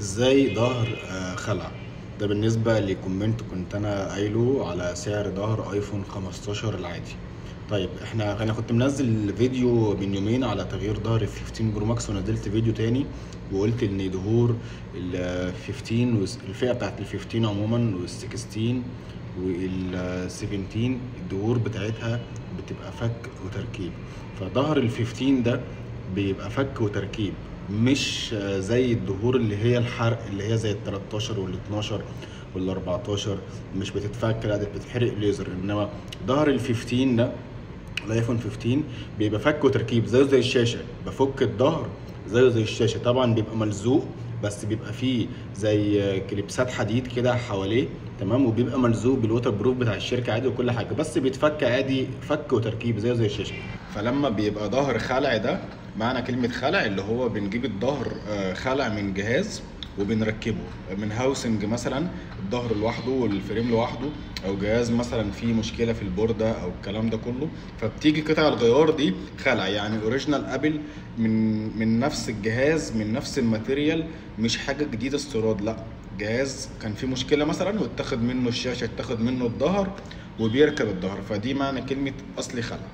ازاي ظهر خلع؟ ده بالنسبة لكومنت كنت انا قايله على سعر ظهر ايفون 15 العادي. طيب انا كنت منزل فيديو من يومين على تغيير ظهر ال 15 برو ماكس، ونزلت فيديو تاني وقلت ان ظهور ال 15 الفئة بتاعت ال 15 عموما وال 16 وال 17 الظهور بتاعتها بتبقى فك وتركيب. فظهر ال 15 ده بيبقى فك وتركيب، مش زي الدهور اللي هي الحرق اللي هي زي ال 13 وال 12 وال 14 مش بتتفك، لا دي بتتحرق ليزر. انما ظهر ال 15 ده الايفون 15 بيبقى فك وتركيب زي الشاشه، بفك الظهر زي الشاشه. طبعا بيبقى ملزوق، بس بيبقى فيه زي كليبسات حديد كده حواليه، تمام، وبيبقى ملزوق بالوتر بروف بتاع الشركه عادي وكل حاجه، بس بيتفك عادي فك وتركيب زي الشاشه. فلما بيبقى ظهر خلع، ده معنى كلمه خلع اللي هو بنجيب الظهر خلع من جهاز وبنركبه من هاوسنج، مثلا الظهر لوحده والفريم لوحده، او جهاز مثلا فيه مشكله في البورده او الكلام ده كله، فبتيجي قطع الغيار دي خلع، يعني اوريجينال ابل من نفس الجهاز من نفس الماتيريال، مش حاجه جديده استيراد، لا جهاز كان فيه مشكله مثلا واتاخد منه الشاشه، اتاخد منه الظهر وبيركب الظهر، فدي معنى كلمه اصلي خلع.